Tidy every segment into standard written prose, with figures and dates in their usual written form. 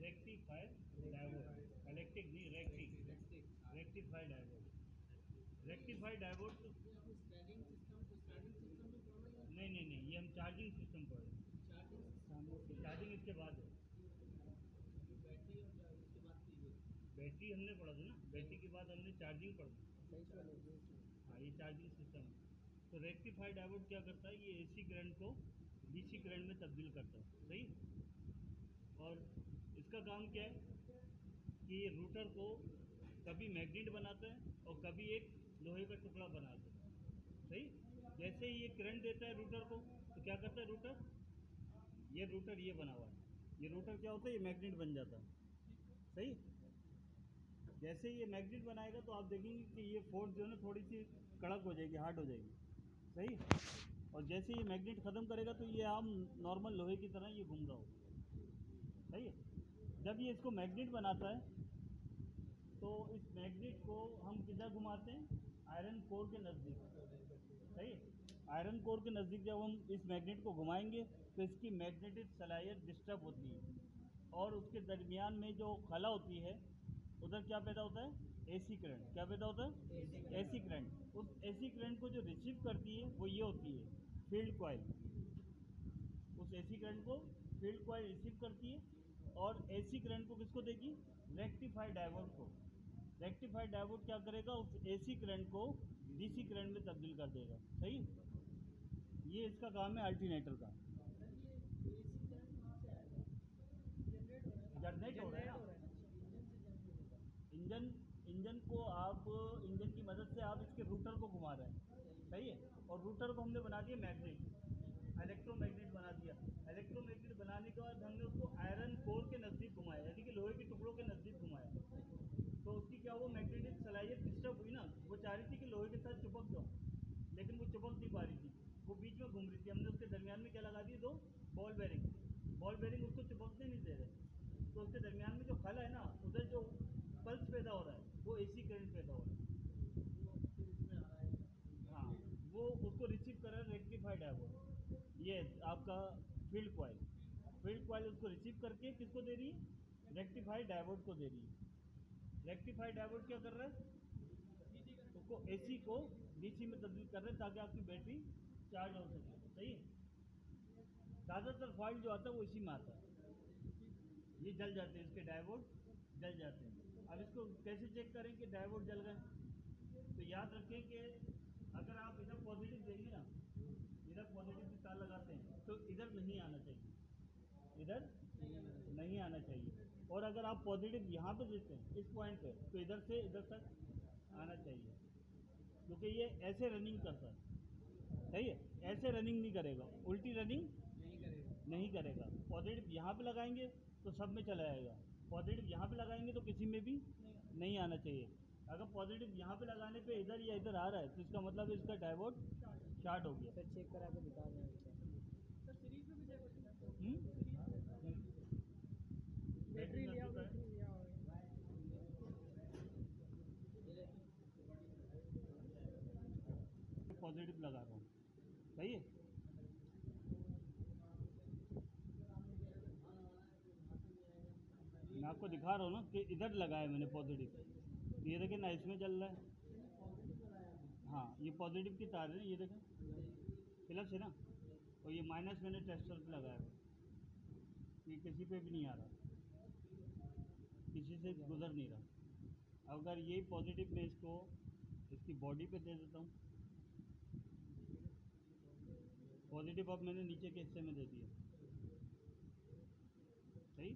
Rectifier diode, electric नहीं rectifier diode. Rectifier diode तो नहीं, ये हम चार्जिंग सिस्टम पढ़ रहे हैं। चार्जिंग इसके बाद है। बैटरी हमने पढ़ा था ना, बैटरी के बाद हमने चार्जिंग पढ़ा। हाँ, ये चार्जिंग सिस्टम है। तो रेक्टिफायर डायोड क्या करता है, ये एसी करंट को डीसी करंट में तब्दील करता है, सही। और इसका काम क्या है कि ये रूटर को कभी मैग्नेट बनाता है और कभी एक लोहे का टुकड़ा बनाता है, सही। जैसे ही ये करंट देता है रूटर को, तो क्या करता है रूटर ये बना हुआ है, ये रूटर क्या होता है, ये मैग्नेट बन जाता है, सही। जैसे ही ये मैग्नेट बनाएगा तो आप देखेंगे कि ये फोर्स जो है ना थोड़ी सी कड़क हो जाएगी, हार्ड हो जाएगी, सही। और जैसे ये मैग्नेट ख़त्म करेगा तो ये आम नॉर्मल लोहे की तरह ये घूम रहा होगा, सही है। जब ये इसको मैग्नेट बनाता है तो इस मैग्नेट को हम किधर घुमाते हैं, आयरन कोर के नज़दीक, सही। आयरन कोर के नज़दीक जब हम इस मैग्नेट को घुमाएंगे तो इसकी मैग्नेटिक सलाहियत डिस्टर्ब होती है और उसके दरमियान में जो खला होती है उधर क्या पैदा होता है, एसी करंट। क्या पैदा होता है, एसी करंट। उस एसी करंट को जो रिसीव करती है वो ये होती है फील्ड कॉइल। उस एसी करंट को फील्ड कॉइल रिसीव करती है और एसी करंट को किसको देगी, रेक्टिफाइड डायोड को। रेक्टिफाइड डायोड क्या करेगा, उस एसी करंट को डीसी करंट में तब्दील कर देगा, सही। ये इसका काम है अल्टरनेटर का। जनरेट हो रहा है ना इंजन इंजन को आप इंजन की मदद से आप इसके रूटर को घुमा रहे हैं, सही है। और रूटर को हमने बना दिया मैग्नेट, इलेक्ट्रोमैग्नेट बना दिया। इलेक्ट्रोमैग्नेट बनाने के बाद हमने उसको आयरन कोर के नज़दीक घुमाया, यानी कि लोहे के टुकड़ों के नज़दीक घुमाया। तो उसकी क्या हुआ, मैग्नेटिक सलाहियत डिस्टर्ब हुई ना। वो चाह रही थी कि लोहे के साथ चिपक जाओ, लेकिन वो चिपक नहीं पा रही थी, वो बीच में घूम रही थी। हमने उसके दरमियान में क्या लगा दिए, दो बॉल बेरिंग। बॉल बेरिंग उसको चिपकने नहीं दे रहे, तो उसके दरमियान में जो खला है ना, उधर जो पल्स पैदा हो रहा है वो एसी करंट पैदा हो रहा है। हाँ, वो उसको रिसीव कर रहा है रेक्टिफाइड है वो, ये आपका फील्ड कॉइल। फील्ड कॉइल उसको रिसीव करके किसको दे रही है, रेक्टिफाइड डायोड को दे रही है। रेक्टिफाइड डायोड क्या कर रहा है, उसको एसी को डीसी में तब्दील कर रहे हैं ताकि आपकी बैटरी चार्ज हो सके, सही है। ज़्यादातर फॉल्ट जो आता है वो इसी में आता है, ये जल जाते हैं, इसके डायोड जल जाते हैं। अब इसको कैसे चेक करें कि डायोड जल गए, तो याद रखें कि अगर आप इधर पॉजिटिव देंगे ना, इधर पॉजिटिव की तार लगाते हैं तो इधर नहीं आना चाहिए, इधर नहीं आना चाहिए। और अगर आप पॉजिटिव यहाँ पे देते हैं इस पॉइंट पे, तो इधर से इधर तक आना चाहिए, क्योंकि ये ऐसे रनिंग करता है, सही है। ऐसे रनिंग नहीं करेगा, उल्टी रनिंग नहीं करेगा। पॉजिटिव यहाँ पे लगाएंगे तो सब में चला जाएगा, पॉजिटिव यहाँ पे लगाएंगे तो किसी में भी नहीं आना चाहिए। अगर पॉजिटिव यहाँ पे लगाने पे इधर या इधर आ रहा है तो इसका मतलब इसका डायोड शार्ट हो गया। सर चेक करा के दिखा दें। बैटरी लिया पॉजिटिव लगा रहा हूँ, सही है। मैं आपको दिखा रहा हूँ ना कि इधर लगाया मैंने पॉजिटिव, तो ये देखें ना, इसमें चल रहा है। हाँ, ये पॉजिटिव की तार है, ये देखें फिलअप से ना। और ये माइनस मैंने टेस्टर पे लगाया हुआ, ये किसी पे भी नहीं आ रहा, किसी से गुजर नहीं रहा। अगर यही पॉजिटिव मैं इसको इसकी बॉडी पे दे देता हूँ, पॉजिटिव अब मैंने नीचे के हिस्से में दे दिया, सही।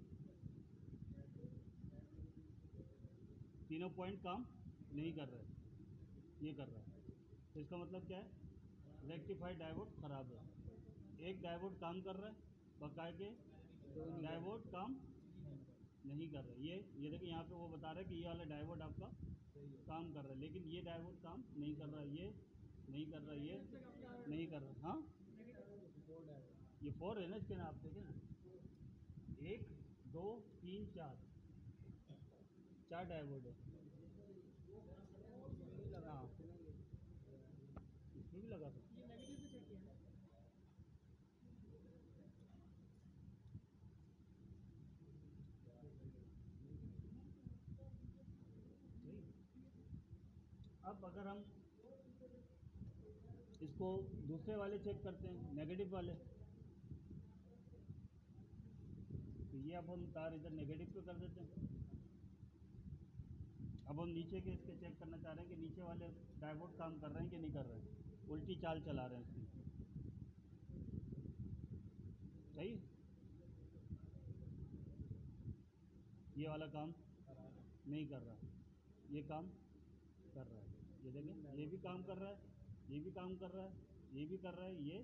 तीनों पॉइंट काम नहीं कर रहे, ये कर रहा है, तो इसका मतलब क्या है, रेक्टिफाइड डायोड ख़राब है। एक डायोड काम कर रहा है, बाकायदे डायोड काम नहीं कर रहा है। ये देखिए यहाँ पे वो बता रहा है कि ये वाला डायोड आपका काम कर रहा है, लेकिन ये डायोड काम नहीं कर रहा, ये नहीं कर रहा, ये नहीं कर रहा। हाँ, ये 4 है ना, इसके ना आप देखें ना, 1 2 3 4 4 डायोड है। हाँ, इसमें भी लगा था। अब अगर हम इसको दूसरे वाले चेक करते हैं, नेगेटिव वाले, तो ये अब हम तार इधर नेगेटिव पे कर देते हैं। अब हम नीचे के इसके चेक करना चाह रहे हैं कि नीचे वाले डायोड काम कर रहे हैं कि नहीं कर रहे हैं, उल्टी चाल चला रहे हैं इसकी। सही, ये वाला काम नहीं कर रहा, ये काम कर रहा है। ये देखें, ये भी काम कर रहा है, ये भी काम कर रहा है, ये भी कर रहा है, ये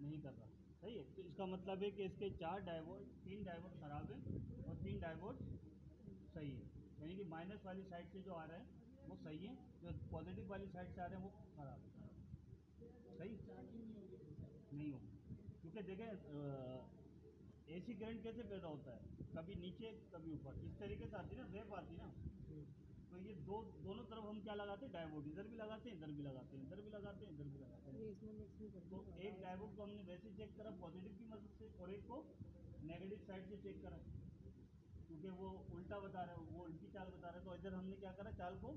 नहीं कर रहा। सही है, तो इसका मतलब है कि इसके 3 डायोड ख़राब है और 3 डायोड सही है। यानी कि माइनस वाली साइड से जो आ रहे हैं वो सही है, जो पॉजिटिव वाली साइड से आ रहे हैं वो ख़राब है। सही नहीं होगा, क्योंकि देखें एसी करंट कैसे पैदा होता है, कभी नीचे कभी ऊपर, इस तरीके से आती है ना, वेव आती है ना। तो ये दोनों तरफ हम क्या लगाते हैं, डायोड, इधर भी लगाते हैं, इधर भी लगाते हैं, इधर भी लगाते हैं, इधर भी लगाते हैं। तो एक डायोड को हमने वैसे चेक करा पॉजिटिव की मदद से, और एक को नेगेटिव साइड से चेक करा, क्योंकि वो उल्टा बता रहे हैं, वो उल्टी चाल बता रहे हैं। तो इधर हमने क्या करा, चाल को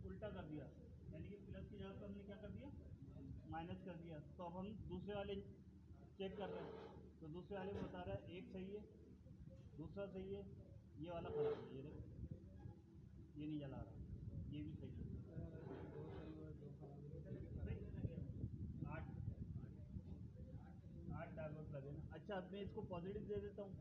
उल्टा कर दिया, यानी कि प्लस की जगह पर हमने क्या कर दिया, माइनस कर दिया। तो अब हम दूसरे वाले चेक कर रहे हैं, तो दूसरे वाले में बता रहा है एक सही है, दूसरा सही है, ये वाला खराब है। ये देखो, ये नहीं जला रहा, ये भी सही है। आठ 8 डायोड लगे ना। अच्छा, अब मैं इसको पॉजिटिव दे देता हूँ,